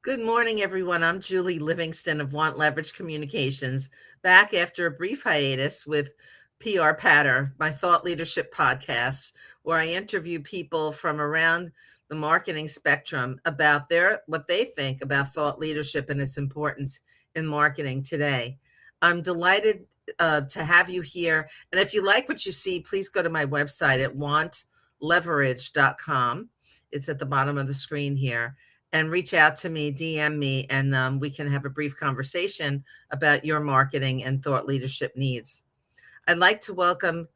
Good morning, everyone. I'm Julie Livingston of Want Leverage Communications, back after a brief hiatus with PR Patter, my thought leadership podcast, where I interview people from around the marketing spectrum about what they think about thought leadership and its importance in marketing today. I'm delighted to have you here. And if you like what you see, please go to my website at wantleverage.com. It's at the bottom of the screen here, and reach out to me, DM me, and we can have a brief conversation about your marketing and thought leadership needs. I'd like to welcome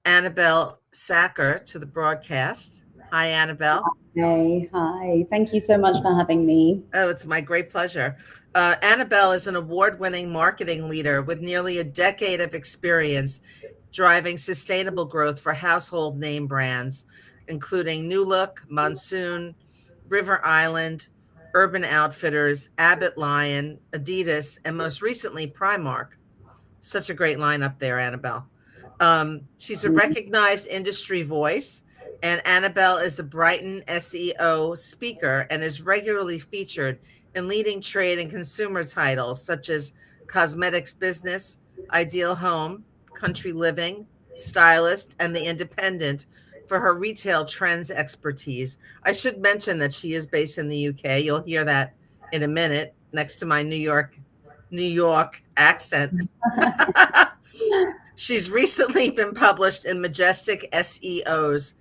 Annabelle Sacker to the broadcast. Hi, Annabelle. Hey, hi. Thank you so much for having me. Oh, it's my great pleasure. Annabelle is an award-winning marketing leader with nearly a decade of experience driving sustainable growth for household name brands, including New Look, Monsoon, River Island, Urban Outfitters, Abbott Lion, Adidas, and most recently Primark. Such a great lineup there, Annabelle. She's a recognized industry voice, and Annabelle is a Brighton SEO speaker and is regularly featured in leading trade and consumer titles such as Cosmetics Business, Ideal Home, Country Living, Stylist, and The Independent for her retail trends expertise. I should mention that she is based in the UK. You'll hear that in a minute next to my New York accent. She's recently been published in Majestic SEO's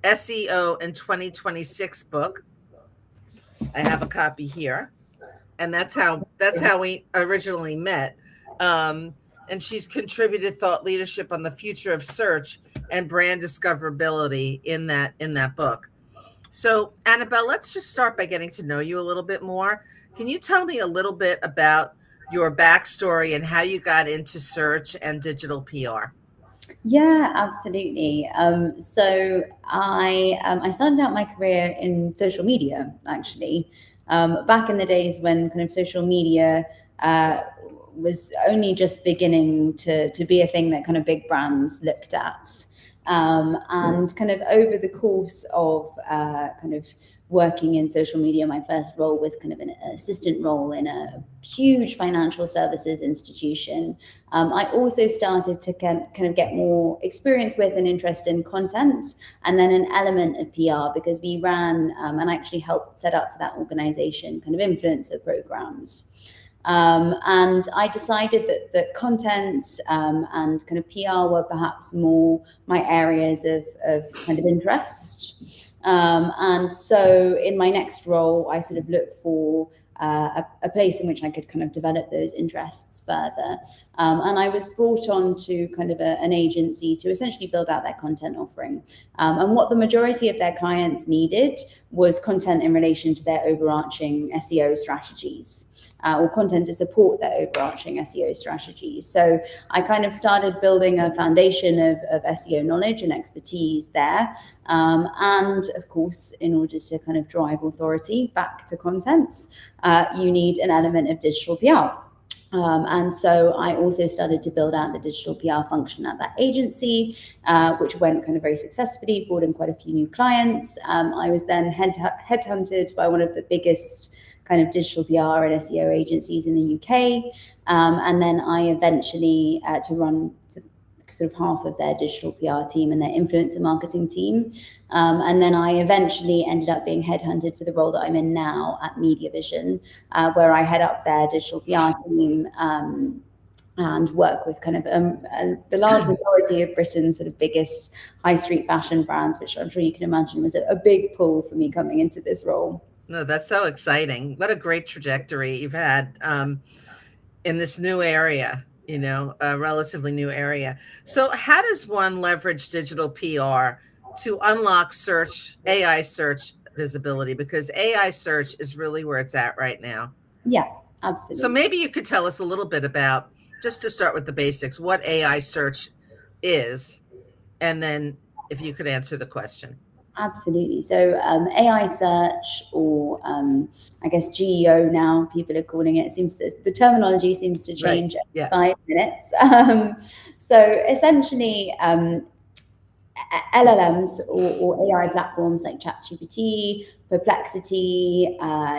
SEO in 2026 book. I have a copy here, and that's how we originally met. And she's contributed thought leadership on the future of search and brand discoverability in that book. So, Annabelle, let's just start by getting to know you a little bit more. Can you tell me a little bit about your backstory and how you got into search and digital PR? Yeah, absolutely. So I started out my career in social media, actually, back in the days when kind of social media uh, was only just beginning to be a thing that kind of big brands looked at. And kind of over the course of kind of working in social media, my first role was kind of an assistant role in a huge financial services institution. I also started to kind of get more experience with and interest in content, and then an element of PR because we ran and actually helped set up for that organization kind of influencer programs. And I decided that content and kind of PR were perhaps more my areas of kind of interest. And so in my next role, I sort of looked for a place in which I could kind of develop those interests further. And I was brought on to kind of an agency to essentially build out their content offering. And what the majority of their clients needed was content in relation to their overarching SEO strategies. Or content to support their overarching SEO strategies. So I kind of started building a foundation of SEO knowledge and expertise there. And of course, in order to kind of drive authority back to content, you need an element of digital PR. And so I also started to build out the digital PR function at that agency, which went kind of very successfully, brought in quite a few new clients. I was then headhunted by one of the biggest kind of digital PR and SEO agencies in the UK. And then I eventually to run sort of half of their digital PR team and their influencer marketing team. And then I eventually ended up being headhunted for the role that I'm in now at MediaVision, where I head up their digital PR team. And work with kind of the large majority of Britain's sort of biggest high street fashion brands, which I'm sure you can imagine was a big pull for me coming into this role. No, that's so exciting. What a great trajectory you've had in this new area, a relatively new area. So, how does one leverage digital PR to unlock AI search visibility? Because AI search is really where it's at right now. Yeah, So, absolutely. maybe you could tell us a little bit about, just to start with the basics, what AI search is, and then if you could answer the question. Absolutely. So AI search, or I guess GEO now, people are calling it. The terminology seems to Right. change every Yeah. 5 minutes. So essentially, LLMs or AI platforms like ChatGPT, Perplexity,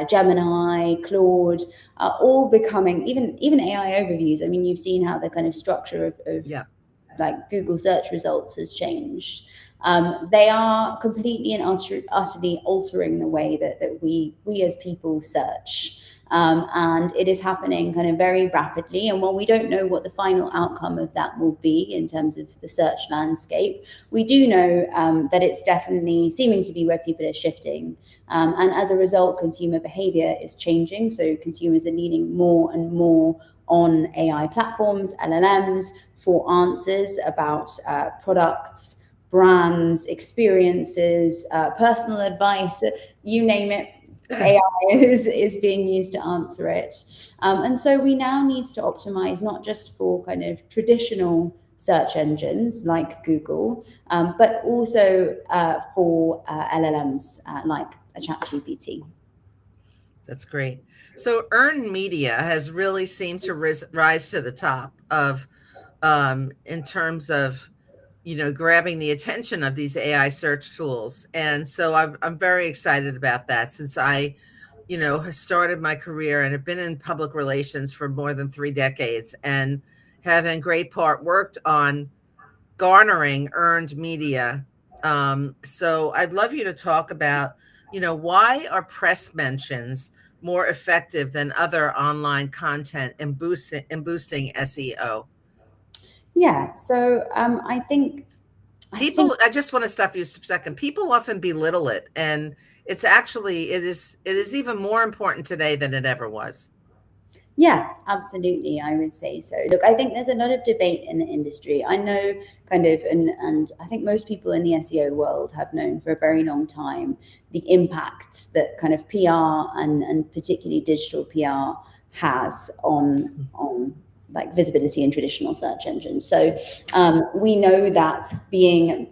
Gemini, Claude are all becoming, even AI overviews. I mean, you've seen how the kind of structure of like Google search results has changed. They are completely and utterly altering the way that we as people search. And it is happening kind of very rapidly. And while we don't know what the final outcome of that will be in terms of the search landscape, we do know that it's definitely seeming to be where people are shifting. And as a result, consumer behavior is changing. So consumers are leaning more and more on AI platforms, LLMs, for answers about products, brands, experiences, personal advice, you name it. AI is being used to answer it. And so we now need to optimize not just for kind of traditional search engines like Google, but also for LLMs like a ChatGPT. That's great. So earned media has really seemed to rise to the top of in terms of grabbing the attention of these AI search tools. And so I'm very excited about that, since I started my career and have been in public relations for more than 3 decades, and have in great part worked on garnering earned media. So I'd love you to talk about, why are press mentions more effective than other online content in boosting SEO? Yeah, so I think I just want to stop you a second. People often belittle it, and it is even more important today than it ever was. Yeah, absolutely. I would say so. Look, I think there's a lot of debate in the industry. I know kind of, and I think most people in the SEO world have known for a very long time the impact that kind of PR and particularly digital PR has on like visibility in traditional search engines. So we know that being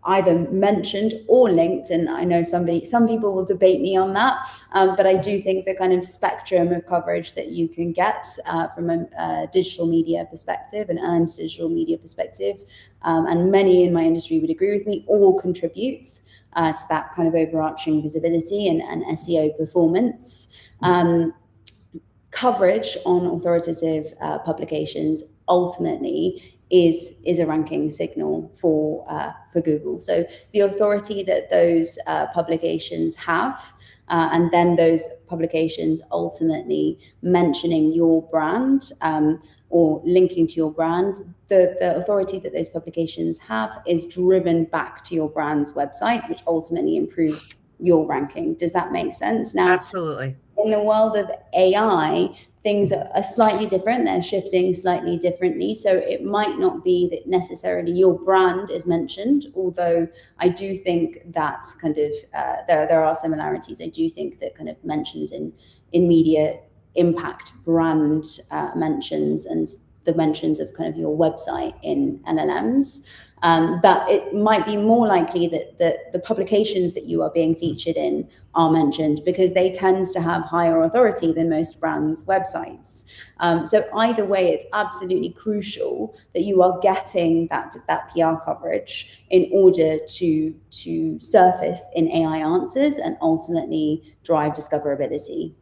either mentioned or linked, and I know some people will debate me on that, but I do think the kind of spectrum of coverage that you can get from a digital media perspective, an earned digital media perspective, and many in my industry would agree with me, all contributes to that kind of overarching visibility and SEO performance. Coverage on authoritative publications ultimately is a ranking signal for Google. So the authority that those publications have, and then those publications ultimately mentioning your brand or linking to your brand, the authority that those publications have is driven back to your brand's website, which ultimately improves your ranking. Does that make sense? Now, absolutely. In the world of AI, things are slightly different. They're shifting slightly differently. So it might not be that necessarily your brand is mentioned, although I do think that kind of there are similarities. I do think that kind of mentions in media impact brand mentions and the mentions of kind of your website in LLMs. That it might be more likely that the publications that you are being featured in are mentioned because they tend to have higher authority than most brands' websites. So either way, it's absolutely crucial that you are getting that PR coverage in order to surface in AI answers and ultimately drive discoverability.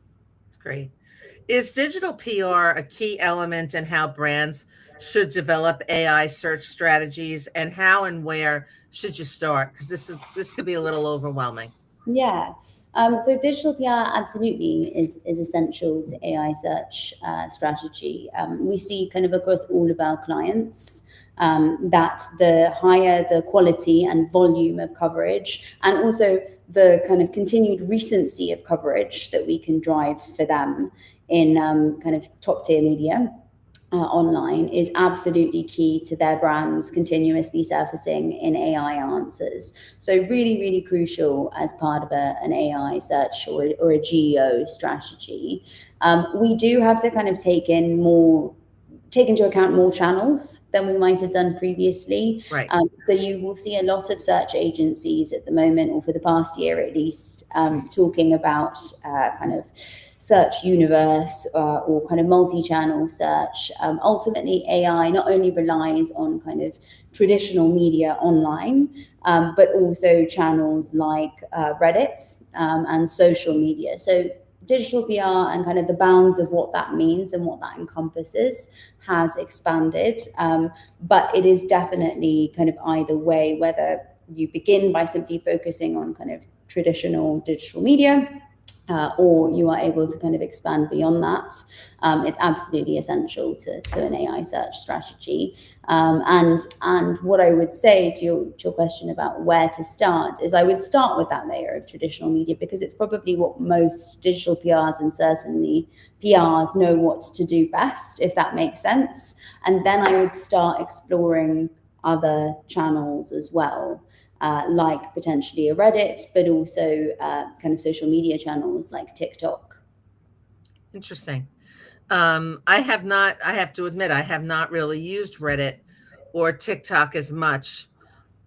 That's great. Is digital PR a key element in how brands should develop AI search strategies, and how and where should you start? Because this could be a little overwhelming. Yeah. So digital PR absolutely is essential to AI search strategy. We see kind of across all of our clients that the higher the quality and volume of coverage, and also the kind of continued recency of coverage that we can drive for them in kind of top tier media online, is absolutely key to their brands continuously surfacing in AI answers. So really, really crucial as part of an AI search or a GEO strategy. We do have to kind of take in more take into account more channels than we might have done previously. Right. So you will see a lot of search agencies at the moment, or for the past year at least, talking about kind of search universe or kind of multi-channel search. Ultimately, AI not only relies on kind of traditional media online, but also channels like Reddit and social media. So digital PR and kind of the bounds of what that means and what that encompasses has expanded. But it is definitely kind of either way, whether you begin by simply focusing on kind of traditional digital media, or you are able to kind of expand beyond that. It's absolutely essential to an AI search strategy. And what I would say to your question about where to start is I would start with that layer of traditional media, because it's probably what most digital PRs and certainly PRs know what to do best, if that makes sense. And then I would start exploring other channels as well. Like potentially a Reddit, but also kind of social media channels like TikTok. Interesting. I have to admit, I have not really used Reddit or TikTok as much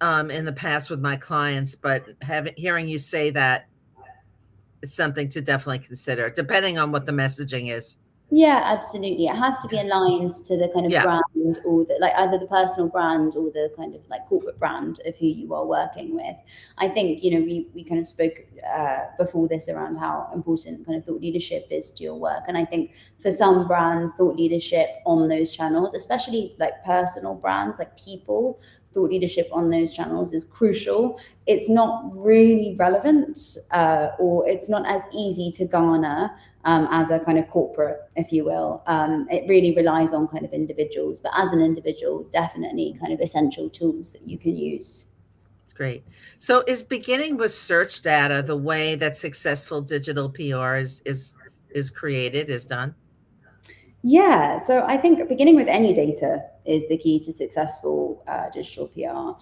in the past with my clients, but hearing you say that, it's something to definitely consider, depending on what the messaging is. Yeah, absolutely. It has to be aligned to the kind of Yeah. brand, or the, like, either the personal brand or the kind of like corporate brand of who you are working with. I think, we kind of spoke before this around how important kind of thought leadership is to your work. And I think for some brands, thought leadership on those channels, especially like personal brands, like people, thought leadership on those channels is crucial. It's not really relevant, or it's not as easy to garner as a kind of corporate, if you will. It really relies on kind of individuals, but as an individual, definitely kind of essential tools that you can use. It's great. So is beginning with search data the way that successful digital PR is created, is done? Yeah, so I think beginning with any data is the key to successful digital PR.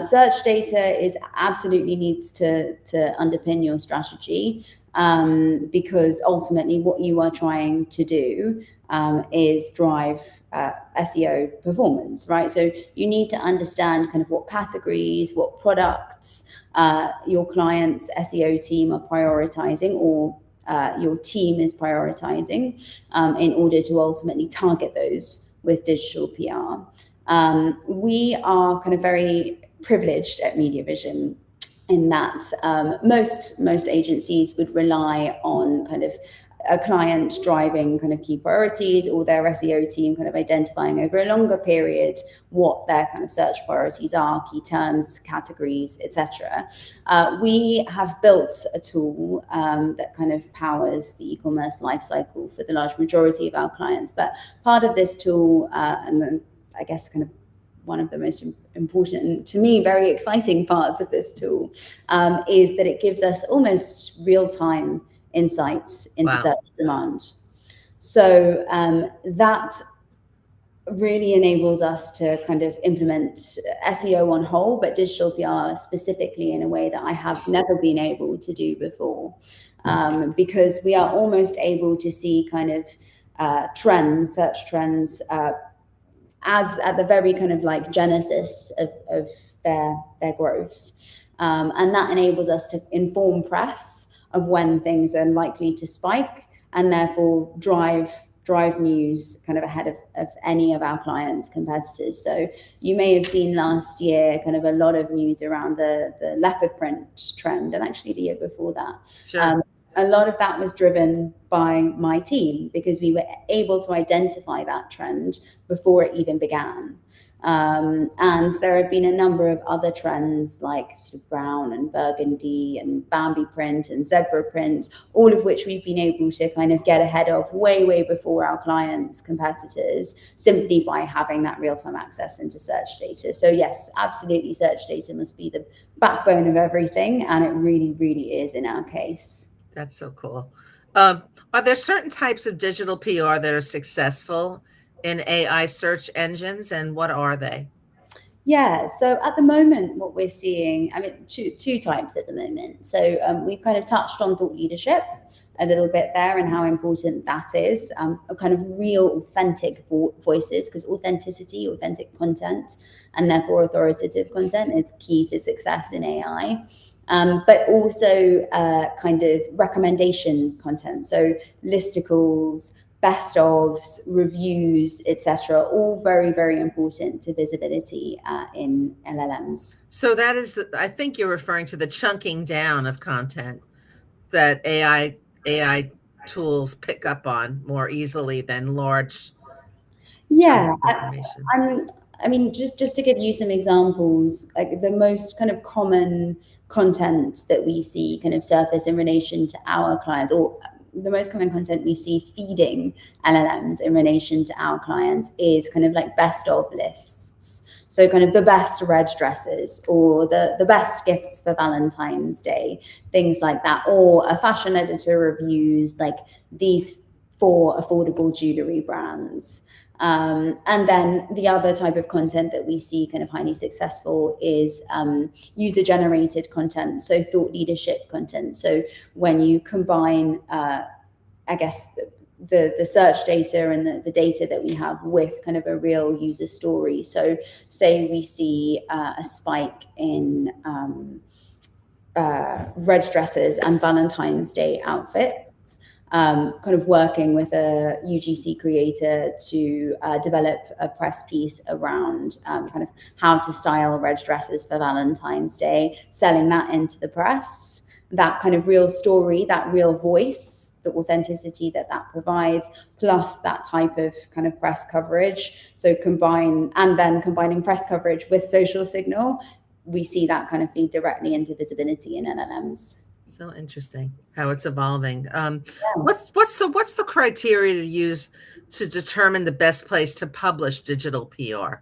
Search data is absolutely needs to underpin your strategy, because ultimately what you are trying to do is drive SEO performance, right? So you need to understand kind of what categories, what products your client's SEO team are prioritizing, or your team is prioritizing, in order to ultimately target those with digital PR. We are kind of very privileged at MediaVision in that most agencies would rely on kind of a client driving kind of key priorities, or their SEO team kind of identifying over a longer period what their kind of search priorities are, key terms, categories, etc. We have built a tool that kind of powers the e-commerce lifecycle for the large majority of our clients. But part of this tool, and then I guess kind of one of the most important and, to me, very exciting parts of this tool, is that it gives us almost real-time insights into Wow. search demand. So that really enables us to kind of implement SEO on whole, but digital PR specifically, in a way that I have never been able to do before, because we are almost able to see kind of trends, search trends, as at the very kind of like genesis of their growth. And that enables us to inform press of when things are likely to spike, and therefore drive news kind of ahead of any of our clients' competitors. So you may have seen last year kind of a lot of news around the leopard print trend, and actually the year before that. Sure. A lot of that was driven by my team, because we were able to identify that trend before it even began. And there have been a number of other trends, like sort of brown and burgundy and Bambi print and zebra print, all of which we've been able to kind of get ahead of way before our clients' competitors, simply by having that real-time access into search data. So yes, absolutely, search data must be the backbone of everything, and it really is in our case. That's so cool. Are there certain types of digital PR that are successful in AI search engines, and what are they? Yeah, so at the moment, what we're seeing, I mean, two types at the moment. So we've kind of touched on thought leadership a little bit there and how important that is, a kind of real authentic voices, because authentic content, and therefore authoritative content is key to success in AI. But also kind of recommendation content. So listicles, best ofs, reviews, etc., all very, very important to visibility in LLMs. So that is, I think you're referring to the chunking down of content that AI tools pick up on more easily than large Yeah, chunks of information. I mean, just to give you some examples, like the most kind of common content that we see kind of surface in relation to our clients, or the most common content we see feeding LLMs in relation to our clients is kind of like best of lists. So kind of the best red dresses or the best gifts for Valentine's Day, things like that, or a fashion editor reviews like these 4 affordable jewelry brands. And then the other type of content that we see kind of highly successful is user-generated content, so thought leadership content. So when you combine, I guess, the search data and the data that we have with kind of a real user story. So say we see a spike in red dresses and Valentine's Day outfits, kind of working with a UGC creator to develop a press piece around kind of how to style red dresses for Valentine's Day, selling that into the press, that kind of real story, that real voice, the authenticity that provides, plus that type of kind of press coverage. So combining press coverage with social signal, we see that kind of feed directly into visibility in LLMs. So interesting how it's evolving. What's the criteria to use to determine the best place to publish digital PR?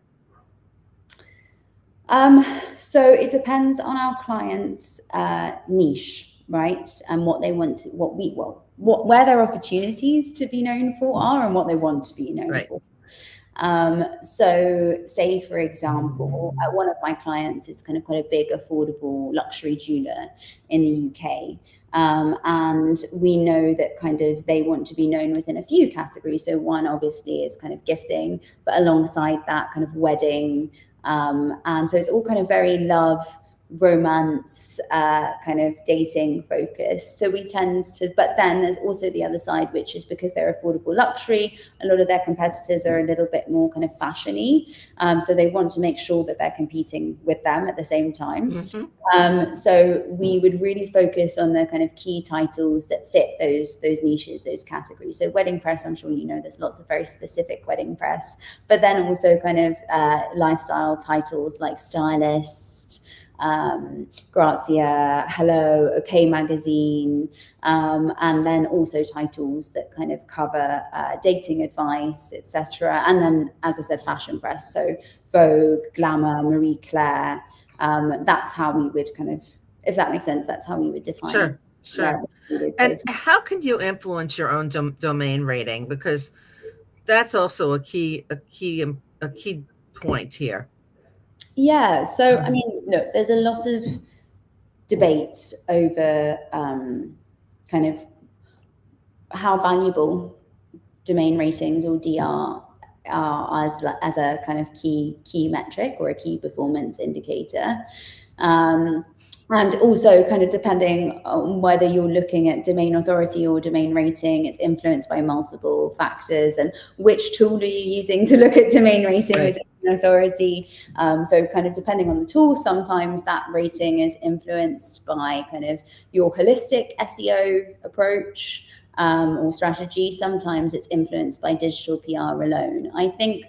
So it depends on our client's niche, right? And what they want to, where their opportunities to be known for are and what they want to be known for. So say, for example, one of my clients is kind of quite a big, affordable luxury jeweler in the UK. And we know that kind of they want to be known within a few categories. So one obviously is kind of gifting, but alongside that kind of wedding. And so it's all kind of very love, romance, kind of dating focused. So we tend to, but then there's also the other side, which is because they're affordable luxury, a lot of their competitors are a little bit more kind of fashion-y. So they want to make sure that they're competing with them at the same time. Mm-hmm. So we would really focus on the kind of key titles that fit those niches, those categories. So wedding press, I'm sure you know, there's lots of very specific wedding press, but then also kind of lifestyle titles like Stylist, Grazia, Hello, OK Magazine, and then also titles that kind of cover dating advice, etc. And then, as I said, fashion press, so Vogue, Glamour, Marie Claire. That's how we would kind of, if that makes sense, that's how we would define. Sure. And how can you influence your own domain rating? Because that's also a key point here. Yeah. So, I mean, look, there's a lot of debate over kind of how valuable domain ratings or DR are as a kind of key metric or a key performance indicator. And also kind of depending on whether you're looking at domain authority or domain rating, it's influenced by multiple factors. And which tool are you using to look at domain rating or domain authority? So kind of depending on the tool, sometimes that rating is influenced by kind of your holistic SEO approach or strategy. Sometimes it's influenced by digital PR alone. I think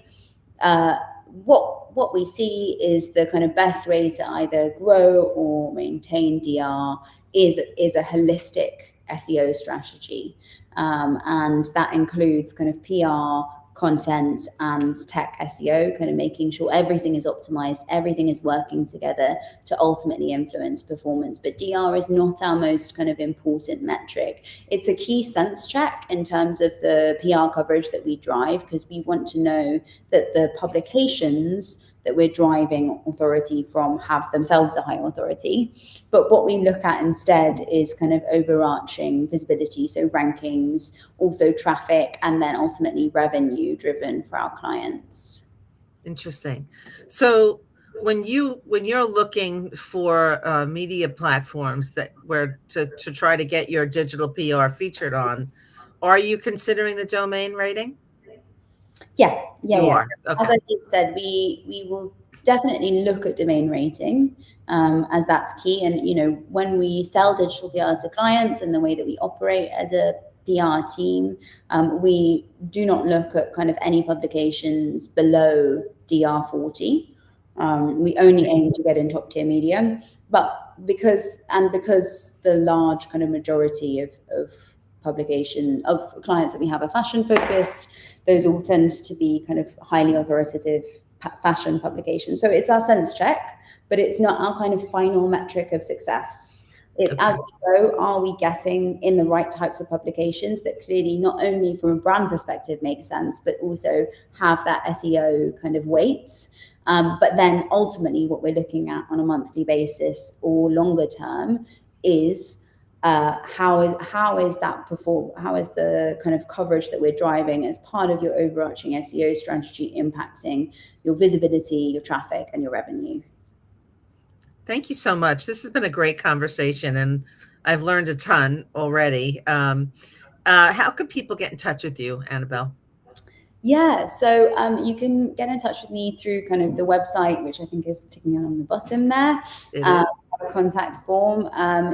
what we see is the kind of best way to either grow or maintain DR is a holistic SEO strategy. And that includes kind of PR, content, and tech SEO, kind of making sure everything is optimized, everything is working together to ultimately influence performance. But DR is not our most kind of important metric. It's a key sense check in terms of the PR coverage that we drive, because we want to know that the publications that we're driving authority from have themselves a high authority. But what we look at instead is kind of overarching visibility, so rankings, also traffic, and then ultimately revenue driven for our clients. Interesting. So when you're looking for media platforms that where to try to get your digital PR featured on, are you considering the domain rating? Yeah. You are. Okay. As I just said, we will definitely look at domain rating as that's key. And when we sell digital PR to clients and the way that we operate as a PR team, we do not look at kind of any publications below DR40. We only aim to get in top tier media, but because the large kind of majority of publication of clients that we have are fashion focused, those all tend to be kind of highly authoritative fashion publications. So it's our sense check, but it's not our kind of final metric of success. It's as we go, are we getting in the right types of publications that clearly not only from a brand perspective make sense, but also have that SEO kind of weight. But then ultimately what we're looking at on a monthly basis or longer term is how is the kind of coverage that we're driving as part of your overarching SEO strategy impacting your visibility, your traffic, and your revenue. Thank you so much. This has been a great conversation, and I've learned a ton already. How can people get in touch with you, Annabelle? Yeah, so you can get in touch with me through kind of the website, which I think is ticking on the bottom there. It is. A contact form.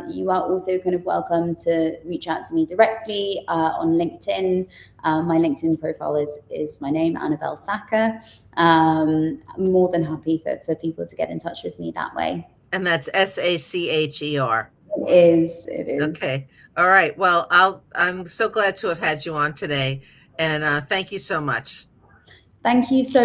You are also kind of welcome to reach out to me directly on LinkedIn. My LinkedIn profile is my name, Annabelle Sacher. I'm more than happy for people to get in touch with me that way. And that's SACHER. It is. Okay. All right. Well, I'm so glad to have had you on today. And thank you so much. Thank you so